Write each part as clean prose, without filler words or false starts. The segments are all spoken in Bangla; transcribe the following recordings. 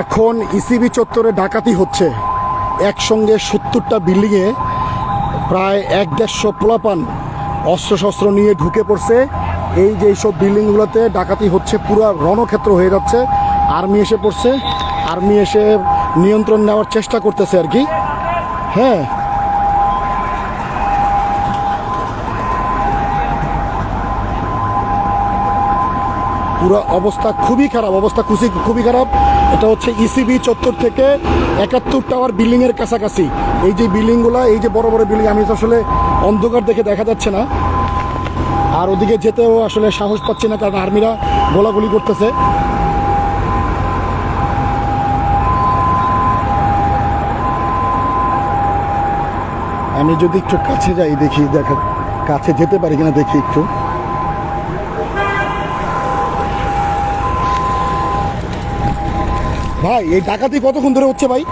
এখন ইসিবি চত্বরে ডাকাতি হচ্ছে, একসঙ্গে 70টা বিল্ডিংয়ে প্রায় 1-150 পোলাপান অস্ত্রশস্ত্র নিয়ে ঢুকে পড়ছে। এই যে এইসব বিল্ডিংগুলোতে ডাকাতি হচ্ছে, পুরো রণক্ষেত্র হয়ে যাচ্ছে। আর্মি এসে পড়ছে, আর্মি এসে নিয়ন্ত্রণ নেওয়ার চেষ্টা করতেছে আর কি। হ্যাঁ, পুরো অবস্থা খুবই খারাপ, অবস্থা খুবই খারাপ। এটা হচ্ছে ইসিবি চত্বর থেকে 71 টাওয়ার বিল্ডিংয়ের কাছাকাছি। এই যে বিল্ডিংগুলো, এই যে বড় বড় বিল্ডিং, আমি তো আসলে অন্ধকার দেখে দেখা যাচ্ছে না, আর ওদিকে যেতেও আসলে সাহস পাচ্ছি না, কারণ আর্মিরা গোলাগুলি করতেছে। আমি যদি একটু কাছে যাই, দেখি কাছে যেতে পারি কিনা, দেখি একটু। ভাই, এই ডাকাতি কতক্ষণ ধরে হচ্ছে ভাই?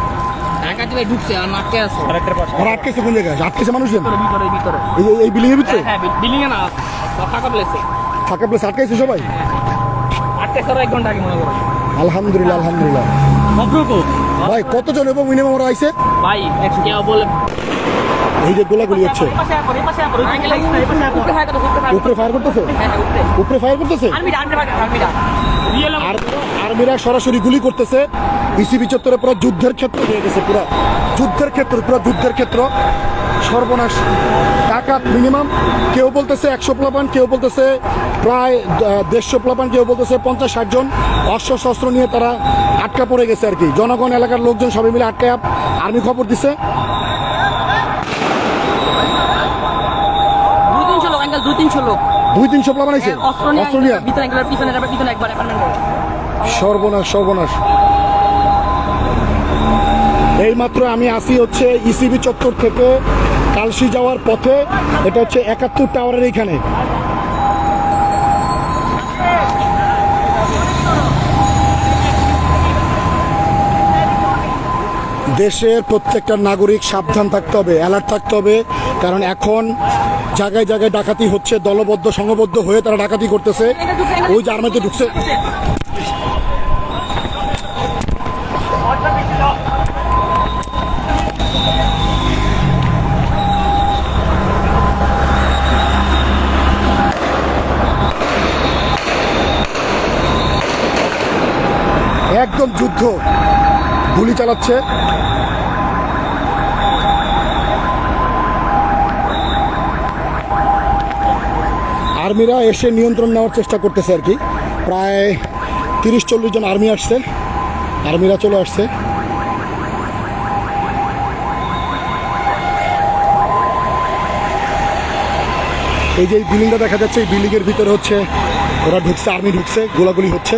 ডাকাতি ভাই ঢুকছে আর আটকে আছে। আর আটকেছে কোন জায়গায়? আটকেছে মানুষজন ভিতরে এই বিল্ডিং এর ভিতরে? হ্যাঁ, বিল্ডিং এ না, ফাঁকা প্লেসে। ফাঁকা প্লেস আটকাইছে সবাই? আটকে 1 ঘন্টা আগে মনে করো। আলহামদুলিল্লাহ, আলহামদুলিল্লাহ। ভাই কতজন এবং মিনিমাম ওরা আইছে? ভাই কেউ বলে এই যে গোলাগুলি হচ্ছে, উপরে ফায়ার করতেছে, উপরে ফায়ার করতেছে, আর আর্মিরা সরাসরি গুলি করতেছে। ইসিবি চত্বরে পুরো যুদ্ধের ক্ষেত্র হয়ে গেছে, পুরো যুদ্ধের ক্ষেত্র, পুরো যুদ্ধের ক্ষেত্র। সর্বনাশ। ডাকাত মিনিমাম কেউ বলতেছে 100 প্লাবান, কেউ বলতেছে প্রায় 150 প্লাবান, কেউ বলতেছে 50-60 জন অস্ত্র শস্ত্র নিয়ে তারা আটকা পড়ে গেছে আর কি। জনগণ, এলাকার লোকজন সবাই মিলে আটকায় আর্মি খবর দিচ্ছে। 200-300 প্লাবান আছে অস্ত্র নিয়ে। সর্বনাশ, সর্বনাশ। এইমাত্র আমি আসি হচ্ছে ইসিবি চত্বর থেকে কালশি যাওয়ার পথে। এটা হচ্ছে 71 টাওয়ারের এইখানে। দেশের প্রত্যেকটা নাগরিক সাবধান থাকতে হবে, অ্যালার্ট থাকতে হবে, কারণ এখন জায়গায় জায়গায় ডাকাতি হচ্ছে। দলবদ্ধ সংঘবদ্ধ হয়ে তারা ডাকাতি করতেছে। ওই যে আর্মিতে ঢুকছে। একদম যুদ্ধ, গুলি চালাচ্ছে। আর্মিরা এসে নিয়ন্ত্রণ নেওয়ার চেষ্টা করতেছে আর কি। প্রায় 30-40 জন আর্মি আসছে, আর্মিরা চলে আসছে। এই যে বিল্ডিংটা দেখা যাচ্ছে, এই বিল্ডিংয়ের ভিতরে হচ্ছে ওরা ঢুকছে, আর্মি ঢুকছে, গোলাগুলি হচ্ছে।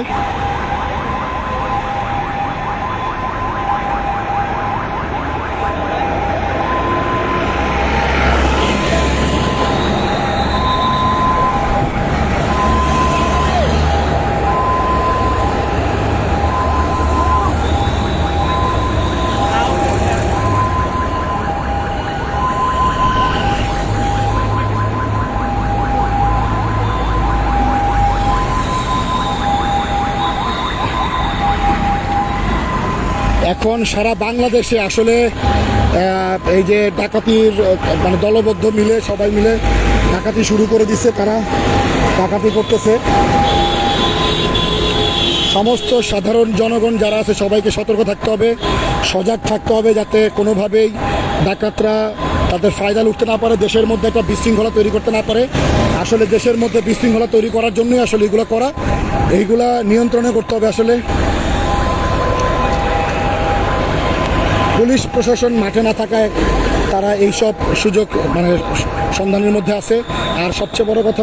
এখন সারা বাংলাদেশে আসলে এই যে ডাকাতির মানে দলবদ্ধ মিলে সবাই মিলে ডাকাতি শুরু করে দিচ্ছে, তারা ডাকাতি করতেছে। সমস্ত সাধারণ জনগণ যারা আছে সবাইকে সতর্ক থাকতে হবে, সজাগ থাকতে হবে, যাতে কোনোভাবেই ডাকাতরা তাদের ফায়দা লুটতে না পারে, দেশের মধ্যে একটা বিশৃঙ্খলা তৈরি করতে না পারে। আসলে দেশের মধ্যে বিশৃঙ্খলা তৈরি করার জন্যই আসলে এগুলো করা, এইগুলা নিয়ন্ত্রণে করতে হবে। আসলে পুলিশ প্রশাসন মাঠে না থাকায় তারা এইসব সুযোগ মানে সন্ধানের মধ্যে আছে। আর সবচেয়ে বড় কথা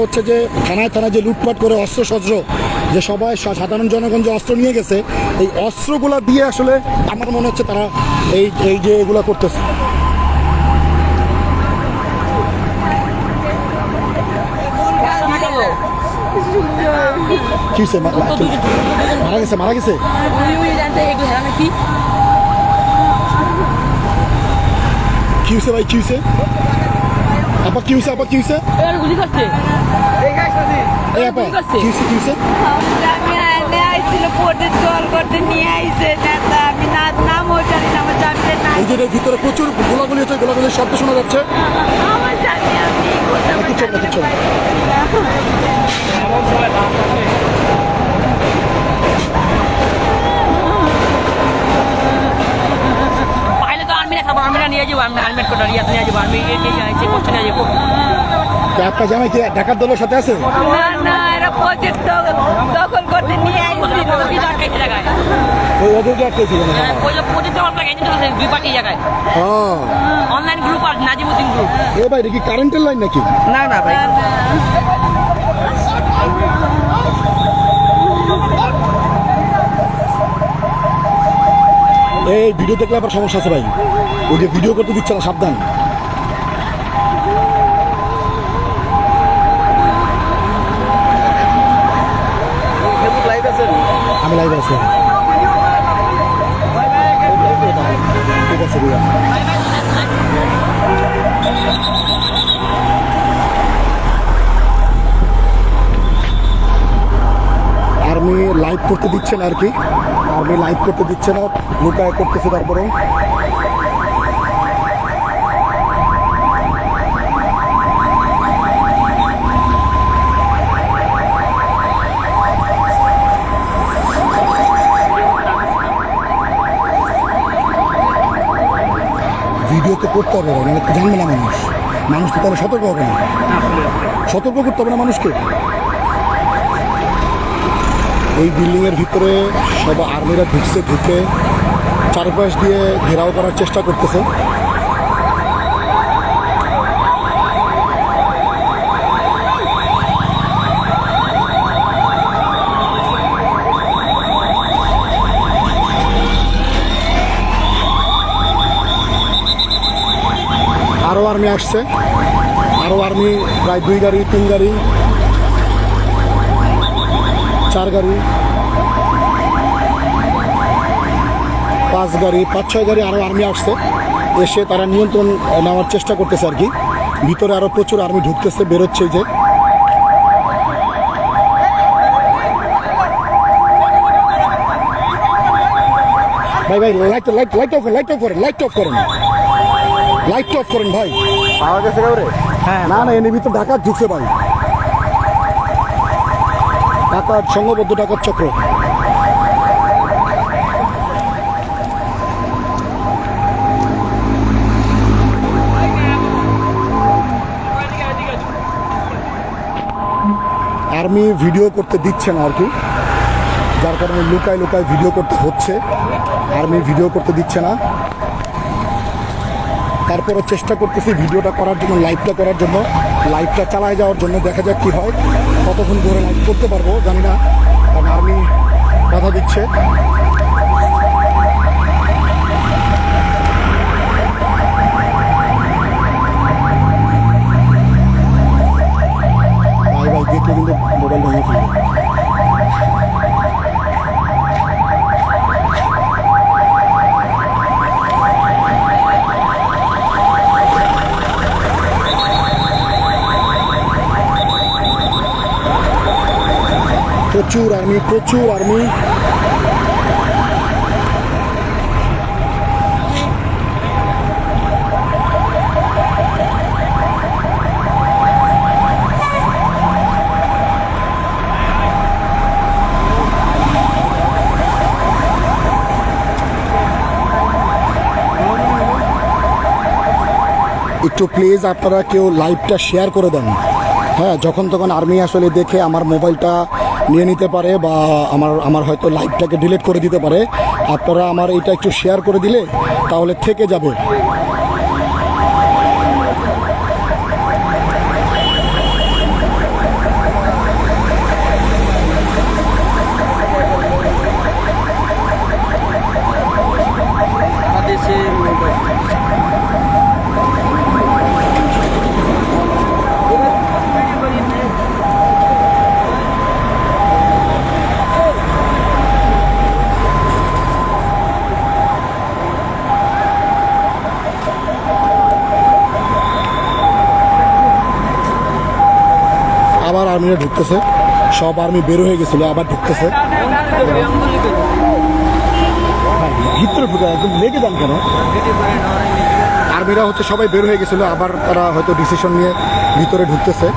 হচ্ছে যে থানায় থানায় যে লুটপাট করে অস্ত্রশস্ত্র, যে সবাই সাধারণ জনগণ যে অস্ত্র নিয়ে গেছে, এই অস্ত্রগুলা দিয়ে আসলে আমার মনে হচ্ছে তারা এই যে এগুলা করতেছে। কি হয়েছে? মারা গেছে। কি হয়েছে ভাই? কি হয়েছে? আপা কি হয়েছে? এই আপা কি হইছে, কি হইছে? আমি আইলে আইছিল পোর্টে জল করতে নিয়ে আইছে নেতা আমি নাম ও জানি না আমার জামিনের নাম এই যে এর ভিতরে প্রচুর গোলাগুলি হচ্ছে, গোলাগুলির শব্দ শোনা যাচ্ছে। আমার জানি আমি কিচ্ছু না, কিচ্ছু না। এমন সময় রাত আসে। পাইলে তো আর্মিরা খাবো, আর্মিরা নিয়ে যাবো, আমি আর্মি কোটা নিয়ে যাবো, আর্মি চেক করতে নিয়ে যাবো। আপনার জামাই কি ঢাকার দলের সাথে আছে? না না এরা পোর্টে দখল করতে নিয়ে আইছিল জায়গায় ওই ওদেরকে আটকেছিল না? দুই পার্টি জায়গায় হ্যাঁ। অনলাইন গ্রুপ আর নাজিমুদ্দিন গ্রুপ। এ ভাই এটা কি কারেন্টের লাইন নাকি? না না ভাই, এই ভিডিও দেখলে আবার সমস্যা আছে ভাই, ওই যে ভিডিও করতে দিচ্ছে না, সাবধান। আমি লাইভ আছি। ঠিক আছে, ঠিক আছে। আর্মি লাইভ করতে দিচ্ছে না আর কি, আর্মি লাইভ করতে দিচ্ছে না, লুকায় করতেছে। তারপরে ভিডিও তো করতে হবে, মানে জানবে না মানুষ, মানুষ তো তাহলে সতর্ক হবে না, সতর্ক করতে হবে না মানুষকে। এই বিল্ডিংয়ের ভিতরে সব আর্মিরা ঢুকছে, ঢুকে চারপাশ দিয়ে ঘেরাও করার চেষ্টা করতেছে। আরও আর্মি আসছে, আরও আর্মি প্রায় 2 গাড়ি 3 গাড়ি 4 গাড়ি 5 গাড়ি 5-6 গাড়ি আরও আর্মি আসছে, এসে তারা নিয়ন্ত্রণ নেওয়ার চেষ্টা করতেছে আর কি। ভিতরে আরও প্রচুর আর্মি ঢুকতেছে, বেরোচ্ছে। যে ভাই ভাই লাইট লাইট লাইট অফ করেন, লাইট অফ করেন, লাইট অফ করেন, লাইট অফ করেন ভাই। পাওয়া গেছে কাউরে? হ্যাঁ, না না, এর ভিতর ডাকাত ঢুকছে ভাই, ডাকাত, সংঘবদ্ধ ডাকাত চক্র। আর্মি ভিডিও করতে দিচ্ছে না আর কি, যার কারণে লুকায় লুকায় ভিডিও করতে হচ্ছে। আর্মি ভিডিও করতে দিচ্ছে না, তারপরে চেষ্টা করতেছি ভিডিওটা করার জন্য, লাইভটা করার জন্য, লাইভটা চালায় যাওয়ার জন্য। দেখা যাক কী হয়, কতক্ষণ ধরে লাইভ করতে পারবো জানি না, কারণ আর্মি বাধা দিচ্ছে। ভাই ভাই দেখলে কিন্তু মোবাইল ভেঙে ফেলবে। প্রচুর আর্মি, প্রচুর আর্মি। একটু প্লিজ আপনারা কেউ লাইভটা শেয়ার করে দেন। হ্যাঁ, যখন তখন আর্মি আসলে দেখে আমার মোবাইলটা নিয়ে নিতে পারে, বা আমার হয়তো লাইভটাকে ডিলিট করে দিতে পারে। আপনারা আমার এটা একটু শেয়ার করে দিলে তাহলে থেকে যাবে। আবার আর্মিরা ঢুকতেছে। সব আর্মি বের হয়ে গেছিল, আবার ঢুকতেছে। ভিতরে ঢুকে একদম লেগে যান কেন? আর্মিরা হচ্ছে সবাই বের হয়ে গেছিল, আবার তারা হয়তো ডিসিশন নিয়ে ভিতরে ঢুকতেছে।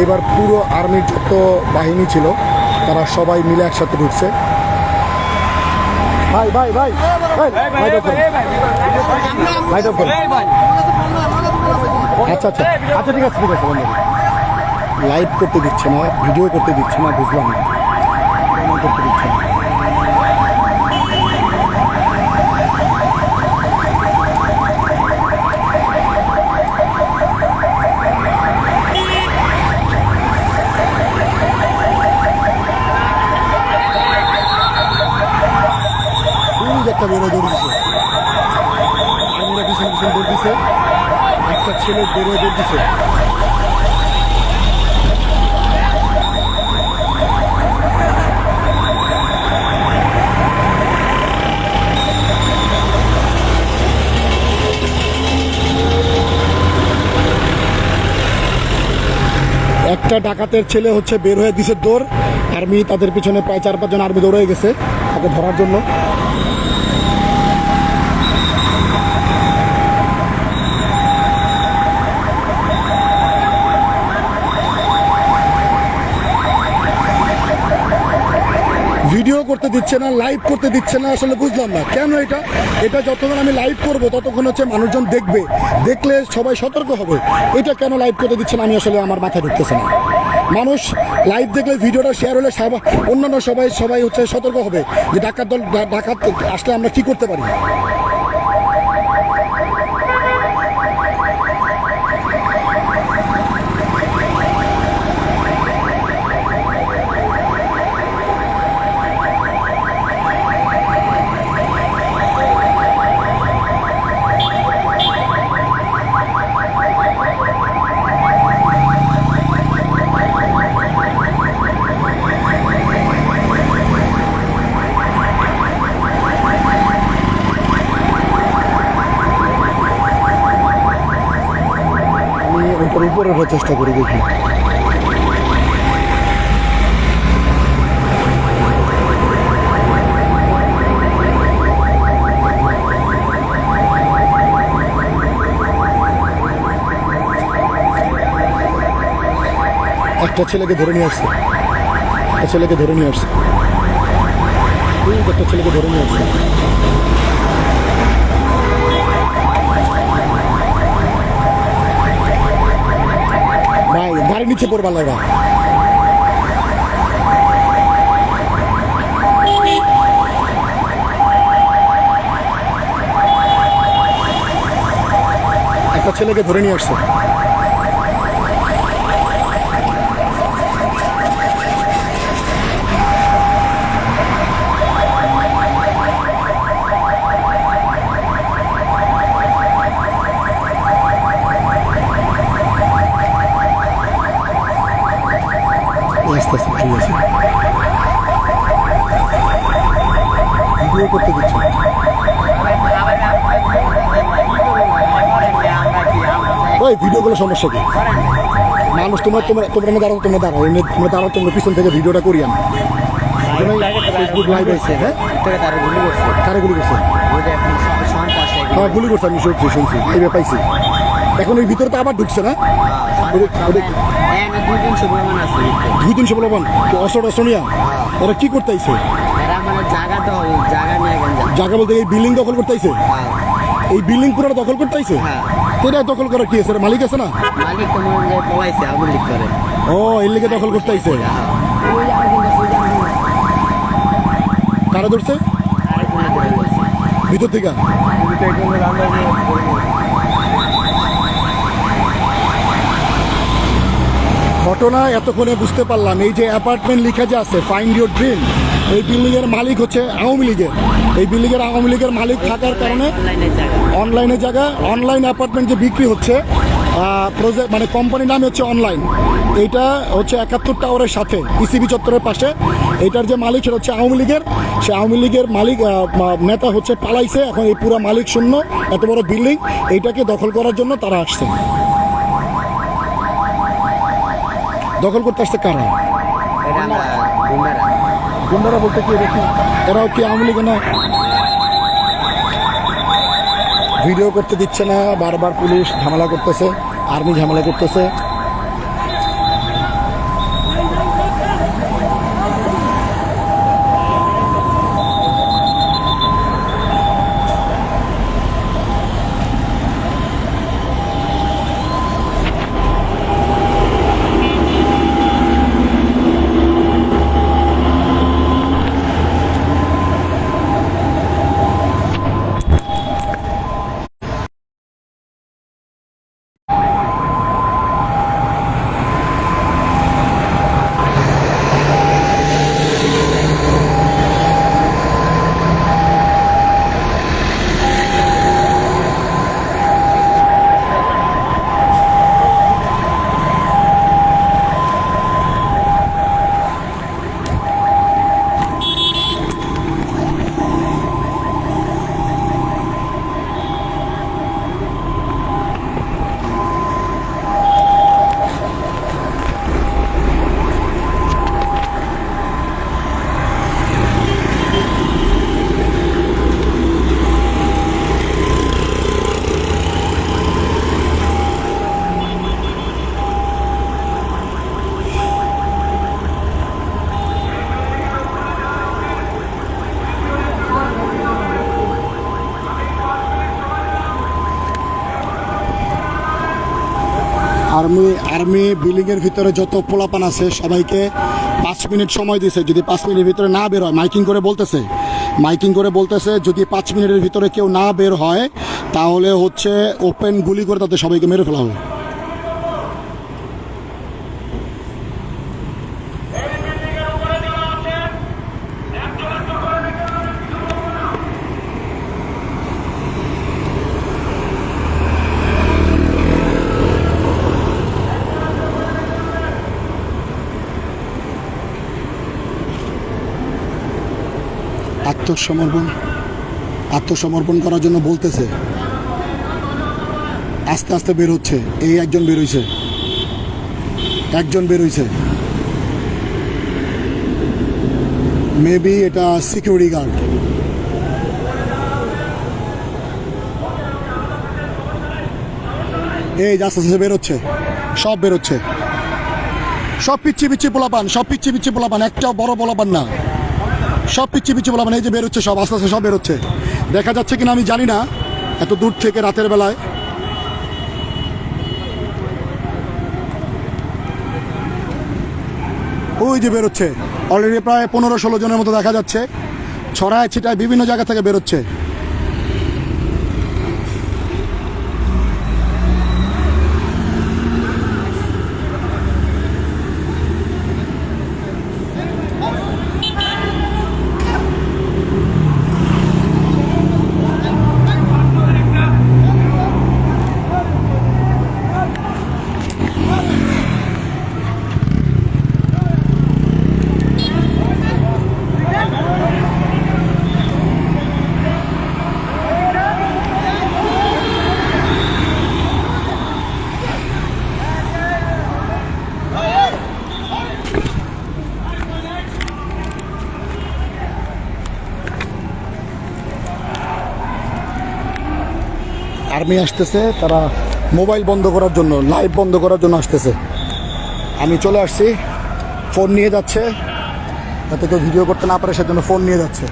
এবার পুরো আর্মির যত বাহিনী ছিল তারা সবাই মিলে একসাথে ঢুকছে। ভাই ভাই ভাই আচ্ছা আচ্ছা আচ্ছা ঠিক আছে ঠিক আছে বন্ধু, লাইভ করতে দিচ্ছে না, ভিডিও করতে দিচ্ছে না, বুঝলাম না কেন করতে দিচ্ছে না। একটা বেরো দৌড় দিছে, আর্মিরা পিছন পিছন দৌড় দিছে, একটা ছেলে বেরো দৌড় দিছে। একটা ডাকাতের ছেলে হচ্ছে বের হয়ে দিছে দৌড়, আর্মি তাদের পিছনে প্রায় 4-5 জন আর্মি দৌড়ে গেছে তাকে ধরার জন্য। ভিডিও করতে দিচ্ছে না, লাইভ করতে দিচ্ছে না, আসলে বুঝলাম না কেন এটা। এটা যতক্ষণ আমি লাইভ করব ততক্ষণ হচ্ছে মানুষজন দেখবে, দেখলে সবাই সতর্ক হবে। এটা কেন লাইভ করতে দিচ্ছে না আমি আসলে আমার মাথায় ঢুকতেছে না। মানুষ লাইভ দেখলে ভিডিওটা শেয়ার হলে অন্যান্য সবাই হচ্ছে সতর্ক হবে যে ডাকাত আসলে আমরা কি করতে পারি। উপরে ওঠার চেষ্টা করি, দেখি একটা ছেলেকে ধরে নিয়ে আসছে, একটা ছেলেকে ধরে নিয়ে আসছে, একটা ছেলেকে ধরে নিয়ে আসছে। ভাই গাড়ি নিচে পড়বা লাগা, একটা ছেলেকে ধরে নিয়ে আসছে। আস্তে আস্তে ঠিক আছে, ভিডিও করতে দিচ্ছে। ওই ভিডিওগুলো সমস্যা কি? মানুষ তোমরা দাঁড়াও, তোমরা দাঁড়াও, তোমরা পিছন থেকে ভিডিওটা করি আমি। ফেসবুক লাইভ আছে, হ্যাঁ কারে গুলি করছে? হ্যাঁ গুলি করছে, আমি শুনছি লাইভে পাইছি। এখন ওই ভিতরে তো আবার ঢুকছে না? 2-300 বলবান অস্ত্র নিয়া ওরা কি করতে আইছে? জায়গা বলতে এই বিল্ডিং দখল করতে আইছে, এই বিল্ডিং পুরো দখল করতে আইছে। এটা দখল করার কি আছে? মালিক আছে না? ও এর লিগে দখল করতে আইছে। কারা ধরছে ভিতর থেকে? ঘটনা এতক্ষণে বুঝতে পারলাম, এই যে অ্যাপার্টমেন্ট লিখা যে আছে ফাইন্ড ইউর ড্রিম, এই বিল্ডিংয়ের মালিক হচ্ছে আওয়ামী লীগের। এই বিল্ডিংয়ের আওয়ামী লীগের মালিক থাকার কারণে অনলাইনে জায়গা, অনলাইন অ্যাপার্টমেন্ট যে বিক্রি হচ্ছে প্রজেক্ট মানে কোম্পানির নাম হচ্ছে অনলাইন। এইটা হচ্ছে 71 টাওয়ারের সাথে ইসিবি চত্বরের পাশে। এইটার যে মালিক সেটা হচ্ছে আওয়ামী লীগের। সে আওয়ামী লীগের মালিক নেতা হচ্ছে পালাইছে, এখন এই পুরো মালিক শূন্য এত বড় বিল্ডিং, এইটাকে দখল করার জন্য তারা আসছে। দখল করতে আসছে কারা? গুন্ডারা বলতে কি এরাও কি আওয়ামী লীগের না? ভিডিও করতে দিচ্ছে না, বারবার পুলিশ ঝামেলা করতেছে, আর্মি ঝামেলা করতেছে। আর্মি বিল্ডিংয়ের ভিতরে যত পোলাপান আছে সবাইকে 5 মিনিট সময় দিয়েছে। যদি 5 মিনিটের ভিতরে না বের হয়, মাইকিং করে বলতেছে যদি 5 মিনিটের ভিতরে কেউ না বের হয় তাহলে হচ্ছে ওপেন গুলি করে তাদের সবাইকে মেরে ফেলা হবে। আত্মসমর্পণ করার জন্য বলতেছে, আস্তে আস্তে বের হচ্ছে। এই একজন বের হইছে, মেবি এটা সিকিউরিটি গার্ড। এই আস্তে আস্তে বেরোচ্ছে, সব বেরোচ্ছে, সব পিচ্ছি পোলাপান, একটাও বড় পোলাপান না, সব পিচ্ছি পোলাপান। এই যে বেরোচ্ছে সব, আস্তে আস্তে সব বেরোচ্ছে। দেখা যাচ্ছে কিনা আমি জানি না এত দূর থেকে রাতের বেলায়। ওই যে বেরোচ্ছে, অলরেডি প্রায় 15-16 জনের মতো দেখা যাচ্ছে, ছড়ায় ছিটায় বিভিন্ন জায়গা থেকে বেরোচ্ছে। আর্মি আসতেছে, তারা মোবাইল বন্ধ করার জন্য, লাইভ বন্ধ করার জন্য আসতেছে। আমি চলে আসছি, ফোন নিয়ে যাচ্ছে, যাতে কেউ ভিডিও করতে না পারে সেজন্য ফোন নিয়ে যাচ্ছে।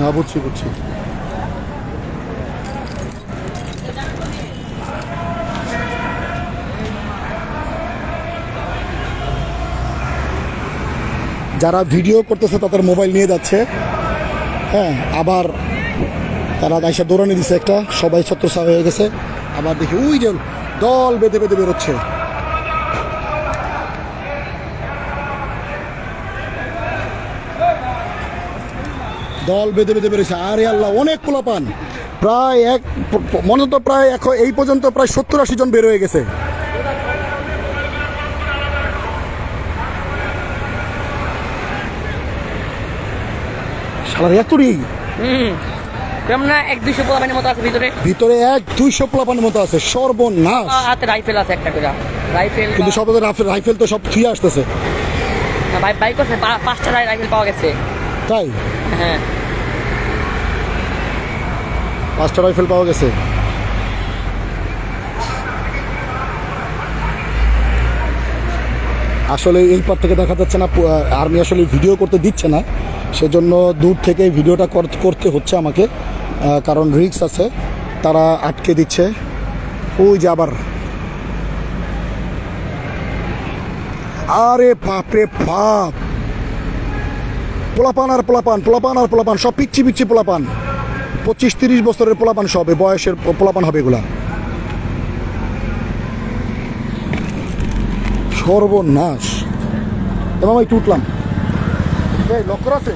হ্যাঁ, বুঝছি। যারা ভিডিও করতেছে তাদের মোবাইল নিয়ে যাচ্ছে, হ্যাঁ, আবার তারা আইসা দৌড়ানি দিছে একটা, সবাই ছত্রছায়া হয়ে গেছে। আবার দেখি ওই যে দল বেঁধে বেঁধে বেরোচ্ছে। দল বেঁধে বেঁধে বেরোচ্ছে। আরে আল্লাহ, অনেক পোলাপান, প্রায় মনে তো প্রায় এখন এই পর্যন্ত প্রায় 70-80 জন বের হয়ে গেছে। শালার এতই কেমন না 100-200 পোলাপানের মতো আছে ভিতরে। ভিতরে 100-200 পোলাপানের মতো আছে, সর্বনাশ। হাতে রাইফেল আছে একটা করে, রাইফেল। কিন্তু সব রাইফেল তো সব থুয়ে আসতেছে। বাইক করছে 5টা রাইফেল পাওয়া গেছে। তাই? হ্যাঁ, 5টা রাইফেল পাওয়া গেছে। আসলে এই পার থেকে দেখা যাচ্ছে না, আর্মি আসলে ভিডিও করতে দিচ্ছে না, সেজন্য দূর থেকে ভিডিওটা করতে হচ্ছে আমাকে, কারণ রিস্ক আছে, তারা আটকে দিচ্ছে। ওই যে আবার, আরে বাপরে বাপ, পোলাপান আর পোলাপান, পোলাপান আর পোলাপান, সব পিচ্ছি পিচ্ছি পোলাপান, 25-30 বছরের পোলাপান, সব বয়সের পোলাপান হবে এগুলা। সর্বনাশ। এবং আমি উঠলাম, লক্ষ্য আছে।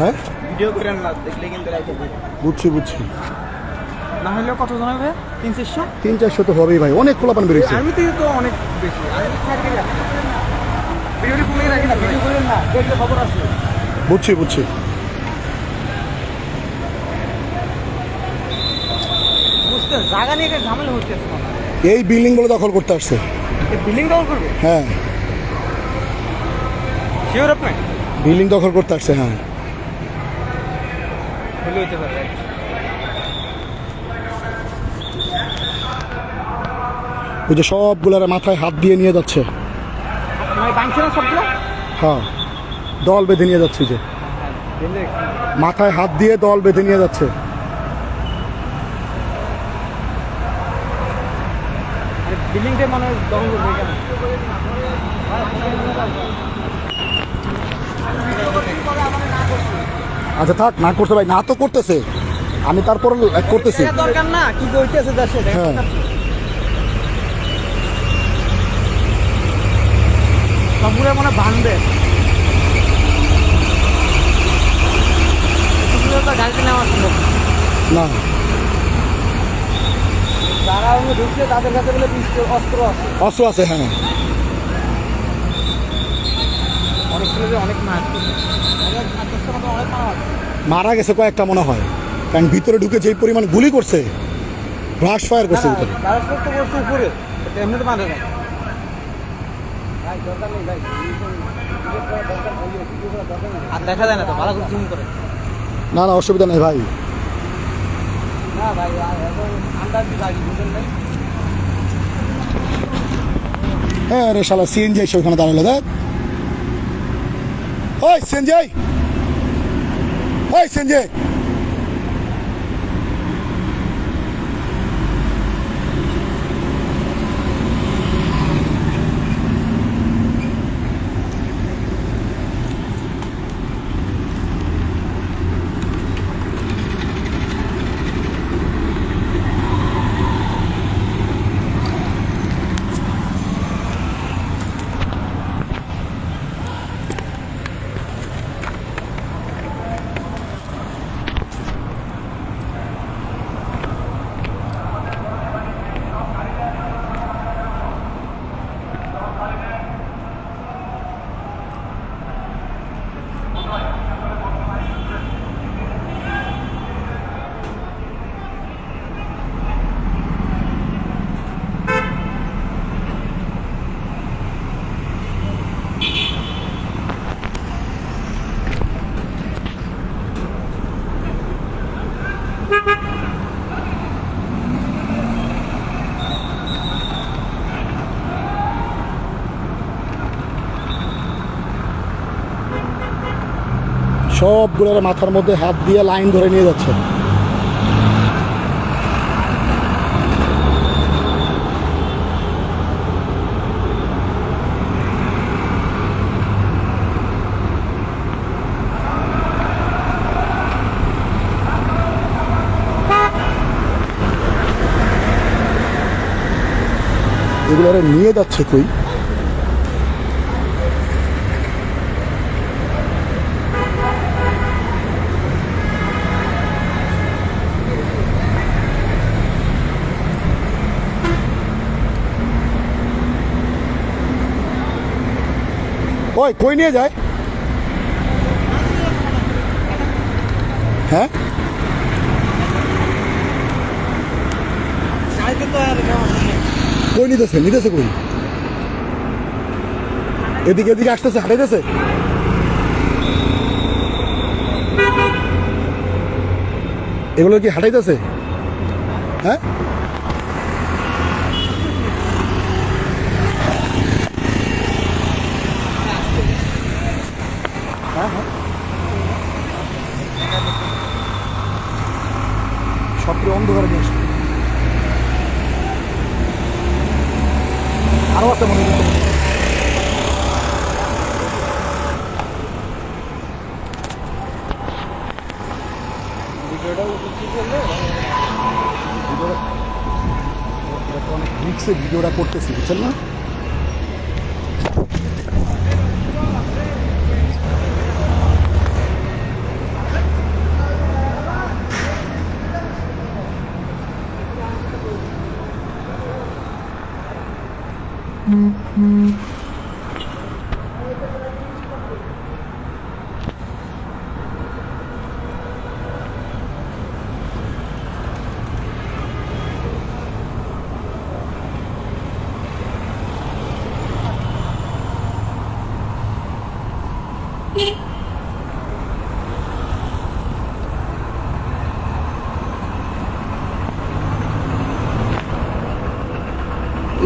হ্যাঁ, ভিডিও করেন না, দেখলে কিন্তু রাইখে দিই। বুঝছি বুঝছি। না হলেও কত জন হবে? 300-400? 300-400 তো হবেই ভাই, অনেক পোলাপান বেরিয়েছে। আর্মি থেকে তো অনেক বেশি। আর্মি সাইড গেলে ভিডিওটি কমে রাখি না, ভিডিও করেন না, দেখলে খবর আছে। বুঝছি বুঝছি। বুঝতে জায়গা নিয়ে একটা ঝামেলা হচ্ছে। এই বিল্ডিং গুলো দখল করতে আসছে। বিল্ডিং দখল করবে? হ্যাঁ, শিওর আপনি? বিল্ডিং দখল করতে আসছে। হ্যাঁ, হলে হতে পারে। ওই যে সবগুলার মাথায় হাত দিয়ে নিয়ে যাচ্ছে। মানে বাংছে না সবগুলো? হ্যাঁ, দল বেঁধে নিয়ে যাচ্ছে, যে মাথায় হাত দিয়ে দল বেঁধে নিয়ে যাচ্ছে। বিল্ডিংটা মানে দখল করবে কেন? আচ্ছা থাক, না করতে ভাই, না তো করতেছে, আমি তারপর করতেছি। এটা দরকার না, কি করতেছে দেশে? হ্যাঁ, সবগুলো মনে ভাঙবে। গাড়িতে নেওয়া ছিল না যারা ঢুকছে তাদের কাছে বলে অস্ত্র আছে। অস্ত্র আছে। হ্যাঁ, অনেক ছেলে অনেক মাছ অনেক মাছ মারা গেছে কয়েকটা মনে হয়, কারণ ভিতরে ঢুকে যেই পরিমাণ গুলি করছে, ব্রাশ ফায়ার করছে ভিতরে। করতে করছে উপরে, এমনি তো মারে না। আর দেখা যায় না তো, ভালো করে জুম করে। না না, অসুবিধা নেই ভাই। না ভাই, আন্দাজি গাড়ি বুঝলেন ভাই। হ্যাঁ রে শালা, সিএনজি এসে ওখানে দাঁড়ালো। দেখ, ওই সিএনজি, ওই সিএনজি। সবগুলোর মাথার মধ্যে হাত দিয়ে লাইন ধরে নিয়ে যাচ্ছে। এগুলো নিয়ে যাচ্ছে কই? ওই কই নিয়ে যায়? হ্যাঁ কই নিতেছে কই? এদিকে এদিকে আসতেছে, হাঁটাইতেছে। এগুলো কি হাঁটাইতেছে? হ্যাঁ সবগুলো অন্ধকারে নিয়ে আসবে। আরো আছে মনে হচ্ছে। অনেক রিক্সে ভিডিওটা করতেছি, বুঝছেন না?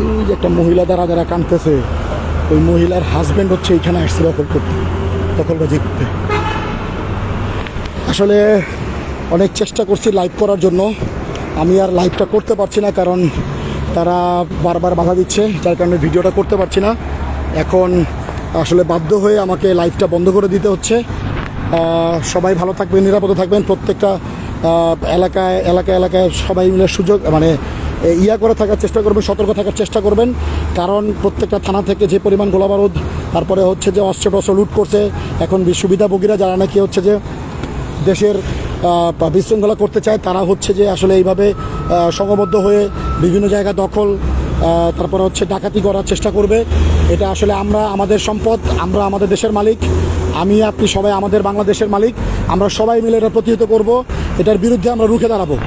এই যে একটা মহিলা যারা কাঁদতেছে, ওই মহিলার হাজবেন্ড হচ্ছে এখানে আসছে দখলবাজি করতে। আসলে অনেক চেষ্টা করছি লাইভ করার জন্য, আমি আর লাইভটা করতে পারছি না, কারণ তারা বারবার বাধা দিচ্ছে, যার কারণে ভিডিওটা করতে পারছি না। এখন আসলে বাধ্য হয়ে আমাকে লাইভটা বন্ধ করে দিতে হচ্ছে। সবাই ভালো থাকবেন, নিরাপদে থাকবেন। প্রত্যেকটা এলাকায় সবাই মিলে সুযোগ মানে করে থাকার চেষ্টা করবেন, সতর্ক থাকার চেষ্টা করবেন। কারণ প্রত্যেকটা থানা থেকে যে পরিমাণ গোলাবারুদ, তারপরে হচ্ছে যে অস্ত্র লুট করছে, এখন সুবিধাভোগীরা যারা নাকি হচ্ছে যে দেশের বিশৃঙ্খলা করতে চায়, তারা হচ্ছে যে আসলে এইভাবে সংঘবদ্ধ হয়ে বিভিন্ন জায়গা দখল, তারপরে হচ্ছে ডাকাতি করার চেষ্টা করবে। এটা আসলে আমরা আমাদের সম্পদ, আমরা আমাদের দেশের মালিক, আমি আপনি সবাই আমাদের বাংলাদেশের মালিক। আমরা সবাই মিলে এটা প্রতিহত করব, এটার বিরুদ্ধে আমরা রুখে দাঁড়াবো।